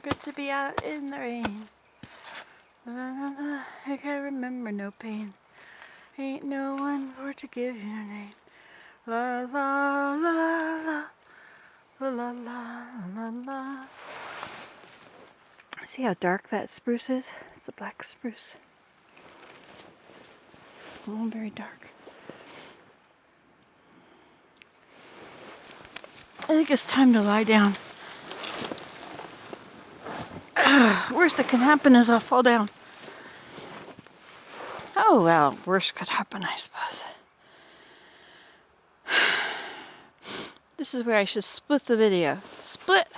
Good to be out in the rain. La, la, la, I can't remember no pain. Ain't no one for to give you a name. La la la la la la la la la. See how dark that spruce is? It's a black spruce. Oh, very dark. I think it's time to lie down. Worst that can happen is I'll fall down. Oh well, worst could happen, I suppose. This is where I should split the video. Split!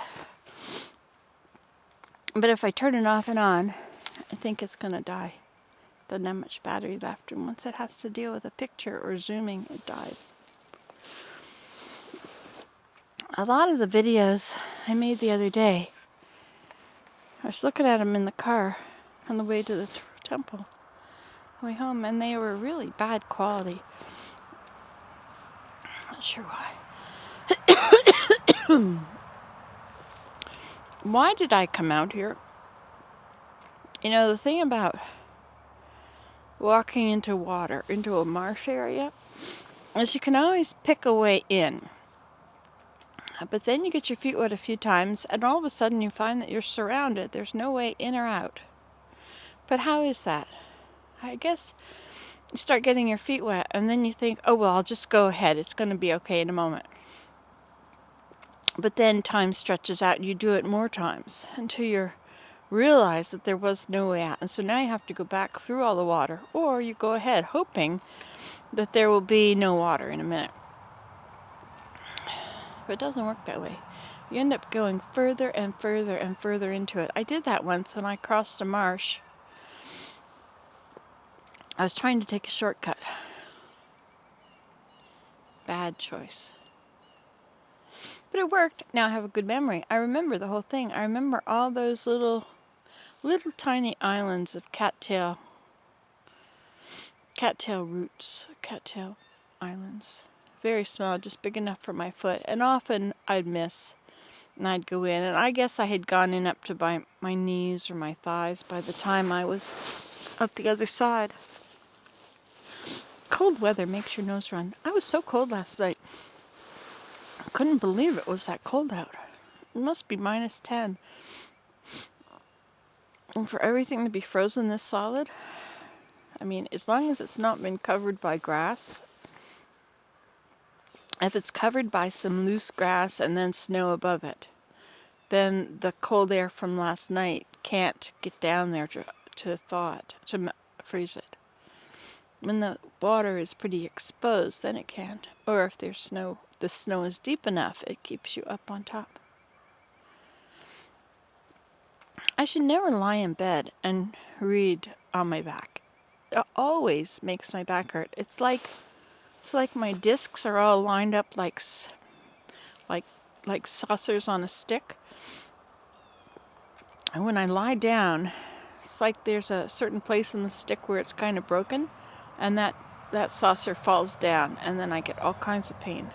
But if I turn it off and on, I think it's gonna die. Doesn't have much battery left, and once it has to deal with a picture or zooming, it dies. A lot of the videos I made the other day, I was looking at them in the car on the way to the temple, on the way home, and they were really bad quality. Not sure why. Why did I come out here? You know, the thing about walking into water, into a marsh area, is you can always pick a way in. But then you get your feet wet a few times, and all of a sudden you find that you're surrounded. There's no way in or out. But how is that? I guess you start getting your feet wet, and then you think, oh, well, I'll just go ahead. It's going to be okay in a moment. But then time stretches out, and you do it more times until you realize that there was no way out. And so now you have to go back through all the water, or you go ahead hoping that there will be no water in a minute. But it doesn't work that way. You end up going further and further and further into it. I did that once when I crossed a marsh. I was trying to take a shortcut. Bad choice. But it worked. Now I have a good memory. I remember the whole thing. I remember all those little tiny islands of cattail islands. Very small, just big enough for my foot. And often I'd miss, and I'd go in. And I guess I had gone in up to my knees or my thighs by the time I was up the other side. Cold weather makes your nose run. I was so cold last night. I couldn't believe it was that cold out. It must be -10. And for everything to be frozen this solid, I mean, as long as it's not been covered by grass, if it's covered by some loose grass and then snow above it, then the cold air from last night can't get down there to thaw it, to freeze it. When the water is pretty exposed, then it can. Or if there's snow, the snow is deep enough, it keeps you up on top. I should never lie in bed and read on my back. It always makes my back hurt. It's like my discs are all lined up like saucers on a stick. And when I lie down, it's like there's a certain place in the stick where it's kind of broken, and that saucer falls down, and then I get all kinds of pain.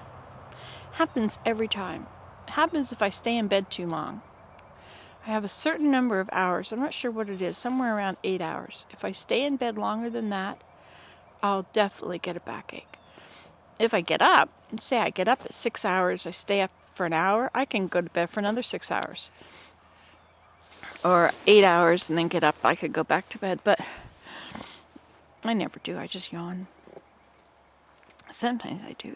Happens every time. Happens if I stay in bed too long. I have a certain number of hours. I'm not sure what it is, somewhere around 8 hours. If I stay in bed longer than that, I'll definitely get a backache. If I get up, say I get up at 6 hours, I stay up for an hour, I can go to bed for another 6 hours. Or 8 hours and then get up, I could go back to bed, but I never do, I just yawn. Sometimes I do.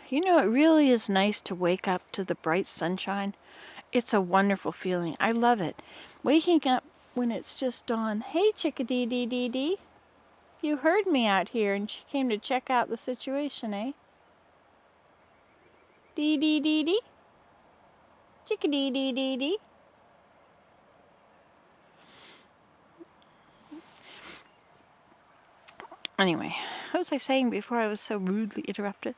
You know, it really is nice to wake up to the bright sunshine. It's a wonderful feeling. I love it. Waking up when it's just dawn. Hey, chickadee-dee-dee-dee. You heard me out here and she came to check out the situation, eh? Dee-dee-dee-dee. Chickadee-dee-dee-dee. Anyway, what was I saying before I was so rudely interrupted?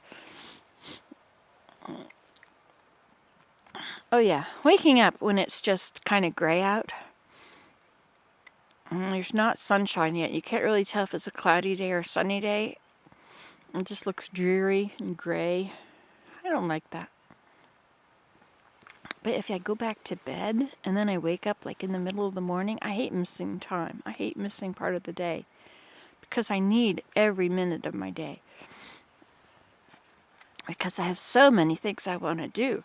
Oh yeah, waking up when it's just kind of gray out. There's not sunshine yet. You can't really tell if it's a cloudy day or a sunny day. It just looks dreary and gray. I don't like that. But if I go back to bed and then I wake up like in the middle of the morning, I hate missing time. I hate missing part of the day because I need every minute of my day. Because I have so many things I want to do.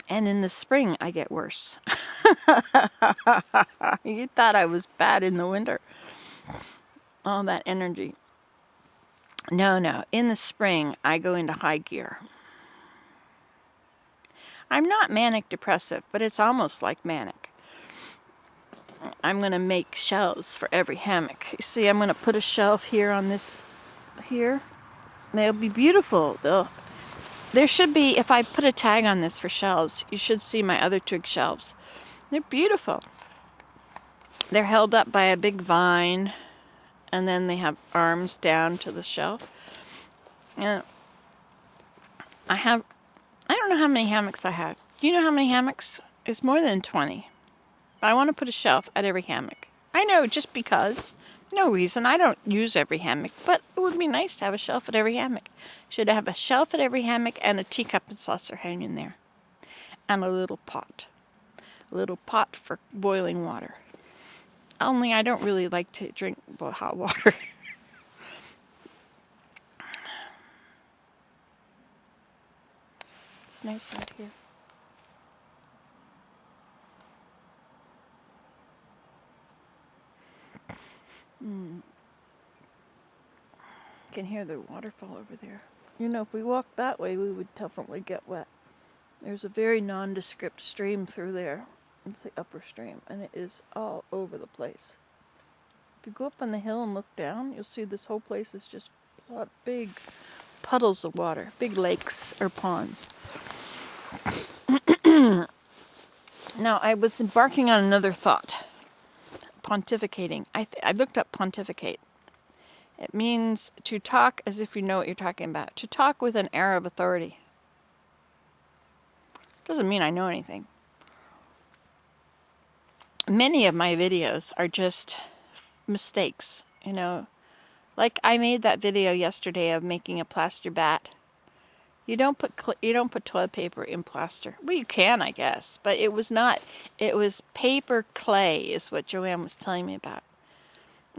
And in the spring, I get worse. You thought I was bad in the winter. All that energy. No. In the spring, I go into high gear. I'm not manic depressive, but it's almost like manic. I'm going to make shelves for every hammock. You see, I'm going to put a shelf here on this here. They'll be beautiful. There should be, if I put a tag on this for shelves, you should see my other twig shelves. They're beautiful. They're held up by a big vine, and then they have arms down to the shelf. I don't know how many hammocks I have. Do you know how many hammocks? It's more than 20. But I want to put a shelf at every hammock. I know, just because. No reason. I don't use every hammock, but it would be nice to have a shelf at every hammock. Should have a shelf at every hammock and a teacup and saucer hanging there. And a little pot. A little pot for boiling water. Only I don't really like to drink hot water. It's nice out here. You can hear the waterfall over there. You know, if we walked that way, we would definitely get wet. There's a very nondescript stream through there. It's the upper stream, and it is all over the place. If you go up on the hill and look down, you'll see this whole place is just big puddles of water, big lakes or ponds. Now, I was embarking on another thought. Pontificating. I looked up pontificate. It means to talk as if you know what you're talking about. To talk with an air of authority. Doesn't mean I know anything. Many of my videos are just mistakes, you know. Like I made that video yesterday of making a plaster bat. You don't put toilet paper in plaster. Well, you can, I guess, but it was not. It was paper clay, is what Joanne was telling me about.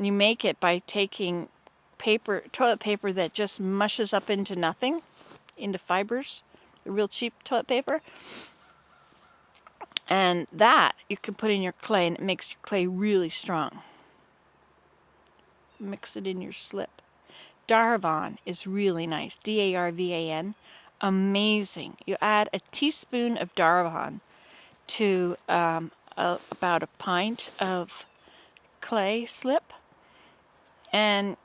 You make it by taking toilet paper that just mushes up into nothing, into fibers, the real cheap toilet paper, and that you can put in your clay, and it makes your clay really strong. Mix it in your slip. Darvan is really nice. Darvan. Amazing. You add a teaspoon of Darvan to about a pint of clay slip, and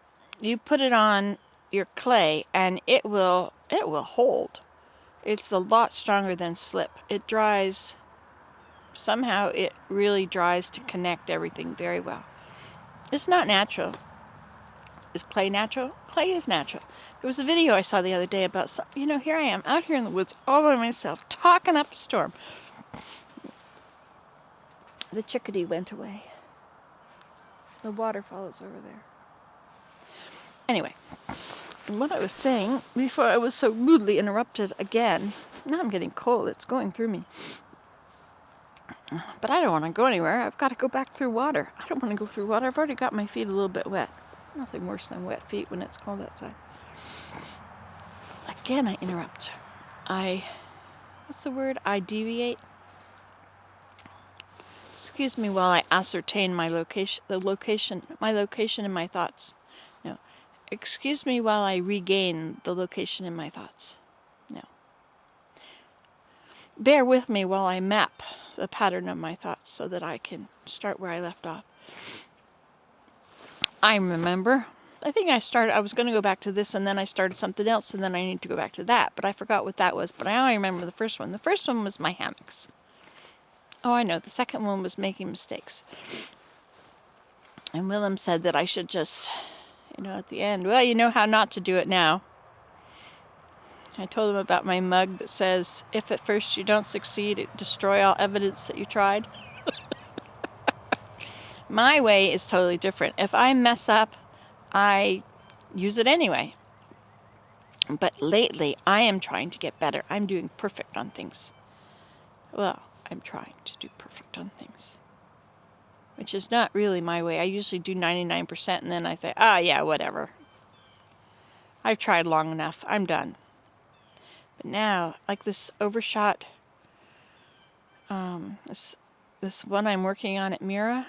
you put it on your clay, and it will hold. It's a lot stronger than slip. It dries. Somehow it really dries to connect everything very well. It's not natural. Is clay natural? Clay is natural. There was a video I saw the other day about, here I am, out here in the woods, all by myself, talking up a storm. The chickadee went away. The waterfall is over there. Anyway, what I was saying, before I was so rudely interrupted again, now I'm getting cold, it's going through me. But I don't want to go anywhere, I've got to go back through water. I don't want to go through water, I've already got my feet a little bit wet. Nothing worse than wet feet when it's cold outside. Again, I interrupt. What's the word? I deviate. Excuse me while I ascertain my location in my thoughts. No. Excuse me while I regain the location in my thoughts. No. Bear with me while I map the pattern of my thoughts so that I can start where I left off. I remember. I think I was going to go back to this, and then I started something else, and then I need to go back to that. But I forgot what that was. But I only remember the first one. The first one was my hammocks. Oh, I know. The second one was making mistakes. And Willem said that I should just, at the end, well, you know how not to do it now. I told him about my mug that says, if at first you don't succeed, destroy all evidence that you tried. My way is totally different. If I mess up, I use it anyway. But lately, I am trying to get better. I'm doing perfect on things. Well, I'm trying to do perfect on things, which is not really my way. I usually do 99% and then I say, yeah, whatever. I've tried long enough. I'm done. But now, like this overshot, this one I'm working on at Mira,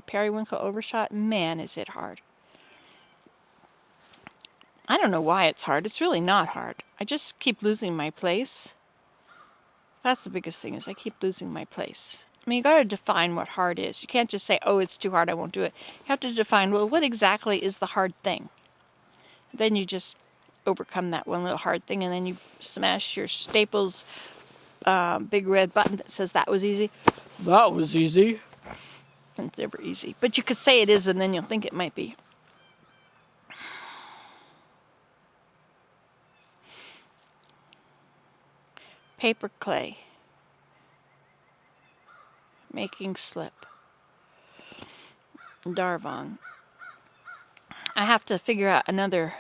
periwinkle overshot, man, is it hard. I don't know why it's hard. It's really not hard. I just keep losing my place. That's the biggest thing, is I keep losing my place. I mean, you got to define what hard is. You can't just say, oh, it's too hard, I won't do it. You have to define, well, what exactly is the hard thing? Then you just overcome that one little hard thing, and then you smash your Staples big red button that says that was easy. That was easy. It's never easy. But you could say it is, and then you'll think it might be. Paper clay. Making slip. Darvong. I have to figure out another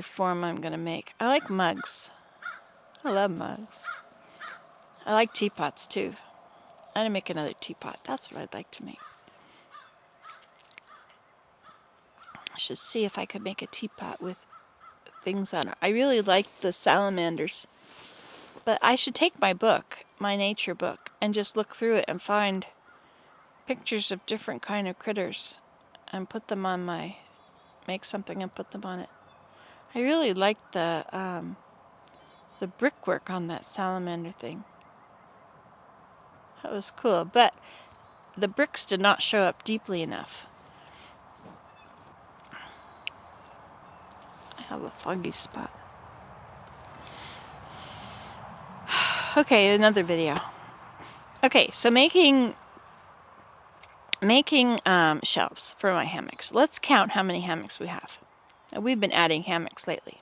form I'm going to make. I like mugs. I love mugs. I like teapots too. I'm going to make another teapot. That's what I'd like to make. I should see if I could make a teapot with things on it. I really like the salamanders. But I should take my book, my nature book, and just look through it and find pictures of different kind of critters and put them on make something and put them on it. I really liked the brickwork on that salamander thing. That was cool, but the bricks did not show up deeply enough. I have a funky spot. Okay, another video. Okay, so making shelves for my hammocks. Let's count how many hammocks we have. Now, we've been adding hammocks lately.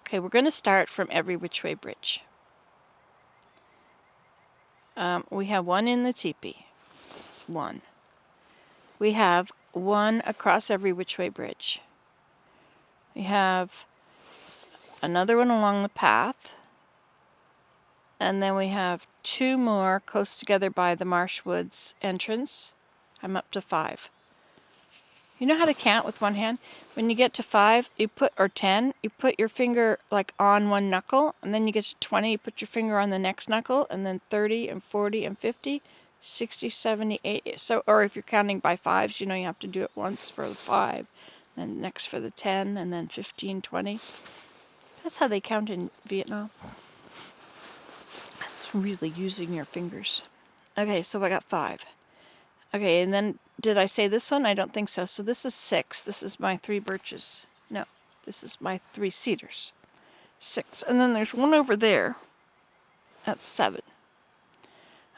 Okay, we're going to start from every which way bridge. We have one in the teepee. That's one. We have one across every which way bridge. We have another one along the path. And then we have two more close together by the Marsh Woods entrance. I'm up to 5. You know how to count with one hand? When you get to 5, or 10, you put your finger like on one knuckle, and then you get to 20, you put your finger on the next knuckle, and then 30 and 40 and 50, 60, 70, 80. So, or if you're counting by 5s, you know you have to do it once for the 5, then next for the 10, and then 15, 20. That's how they count in Vietnam. That's really using your fingers. Okay, so I got 5. Okay, and then did I say this one? I don't think so. So this is 6. This is my 3 birches. No, this is my 3 cedars. 6. And then there's one over there. That's 7.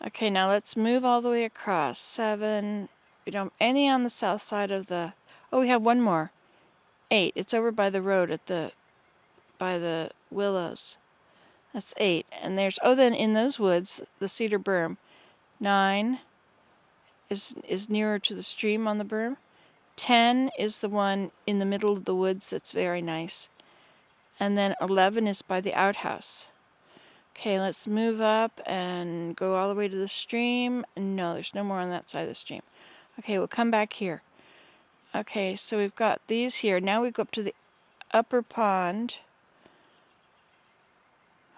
Okay, now let's move all the way across. 7. We don't have any on the south side of the... Oh, we have one more. 8. It's over by the road by the willows. That's 8. And there's... Oh, then in those woods, the cedar berm. 9... is nearer to the stream on the berm. 10 is the one in the middle of the woods that's very nice. And then 11 is by the outhouse. Okay, let's move up and go all the way to the stream. No, there's no more on that side of the stream. Okay, we'll come back here. Okay, so we've got these here. Now we go up to the upper pond.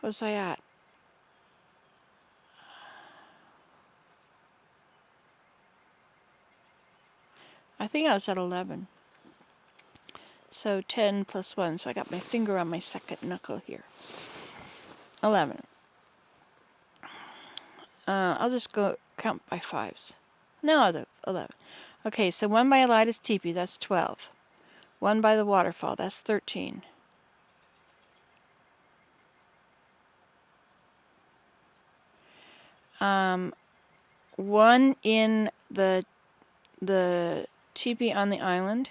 What was I at? I think I was at 11. So 10 plus 1. So I got my finger on my second knuckle here. 11. I'll just go count by 5s. No, I'll do 11. Okay, so 1 by Elida's teepee, that's 12. 1 by the waterfall, that's 13. One in the teepee on the island.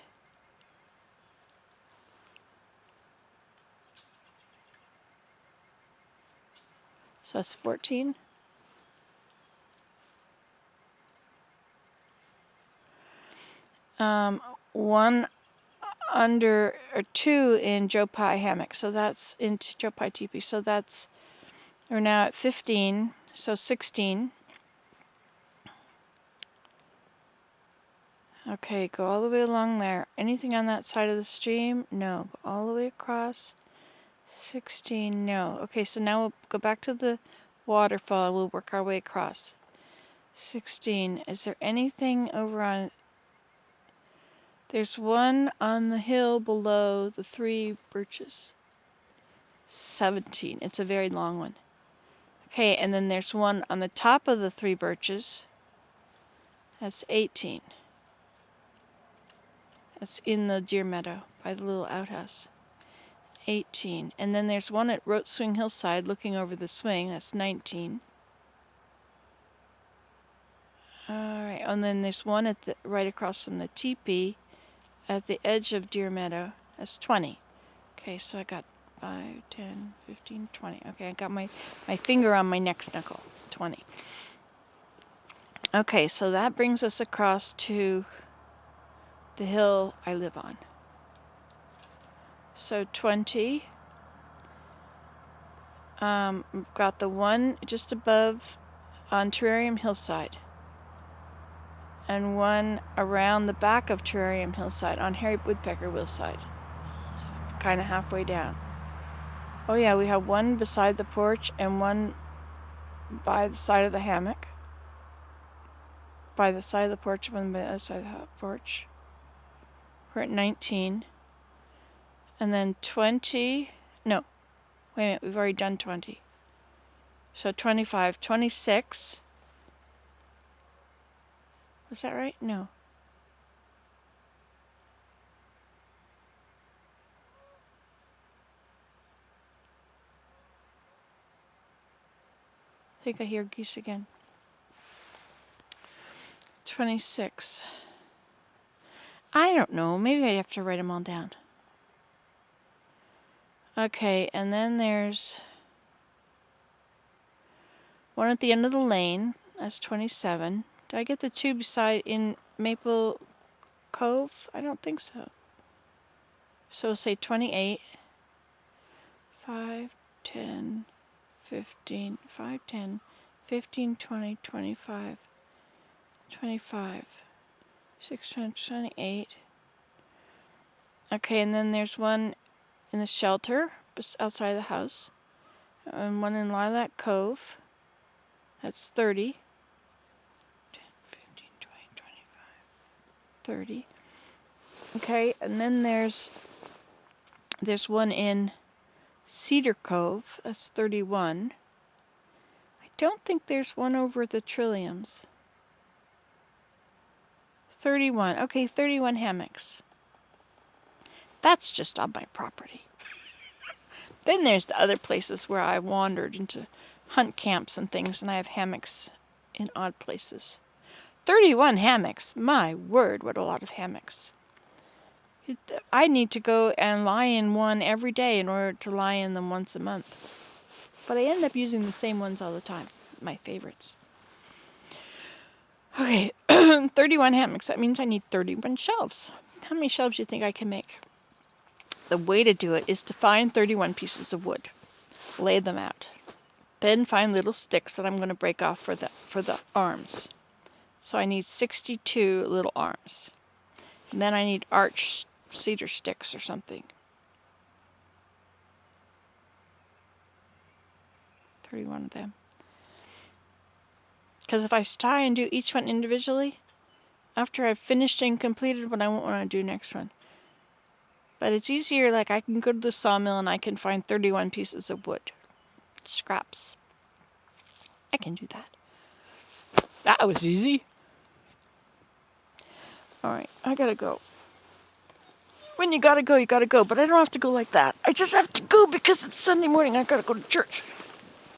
So that's 14. One under, or 2 in Joe Pye hammock. So that's into Joe Pye teepee. So that's, we're now at 15, so 16. Okay, go all the way along there. Anything on that side of the stream? No. Go all the way across. 16, no. Okay, so now we'll go back to the waterfall. We'll work our way across. 16. Is there anything over on... There's one on the hill below the 3 birches. 17. It's a very long one. Okay, and then there's one on the top of the 3 birches. That's 18. That's in the deer meadow by the little outhouse. 18. And then there's one at Rote Swing Hillside looking over the swing. That's 19. Alright, and then there's one at the right across from the teepee at the edge of Deer Meadow. That's 20. Okay, so I got 5, 10, 15, 20. Okay, I got my finger on my next knuckle. 20. Okay, so that brings us across to the hill I live on. So 20. We've got the one just above on Terrarium Hillside. And one around the back of Terrarium Hillside on Harry Woodpecker Hillside. So kind of halfway down. Oh yeah, we have one beside the porch and one by the side of the hammock. By the side of the porch, one by the other side of the porch. We're at 19. And then 20. No. Wait a minute, we've already done 20. So 25. 26. Was that right? No. I think I hear geese again. 26. I don't know. Maybe I have to write them all down. Okay, and then there's one at the end of the lane. That's 27. Did I get the 2 beside in Maple Cove? I don't think so. So we'll say 28. 5, 10, 15, 5, 10, 15, 20, 25, 25, 6, 28. Okay, and then there's one in the shelter outside the house, and one in Lilac Cove. That's 30. 10, 15, 20, 25, 30. Okay, and then there's one in Cedar Cove. That's 31. I don't think there's one over at the Trilliums. 31. Okay, 31 hammocks. That's just on my property. Then there's the other places where I wandered into hunt camps and things, and I have hammocks in odd places. 31 hammocks. My word, what a lot of hammocks. I need to go and lie in one every day in order to lie in them once a month. But I end up using the same ones all the time. My favorites. Okay, 31 hammocks. That means I need 31 shelves. How many shelves do you think I can make? The way to do it is to find 31 pieces of wood. Lay them out. Then find little sticks that I'm going to break off for the arms. So I need 62 little arms. And then I need arched cedar sticks or something. 31 of them. Because if I try and do each one individually, after I've finished and completed one, I won't want to do next one. But it's easier, like I can go to the sawmill and I can find 31 pieces of wood. Scraps. I can do that. That was easy. Alright, I gotta go. When you gotta go, you gotta go. But I don't have to go like that. I just have to go because it's Sunday morning. I gotta go to church.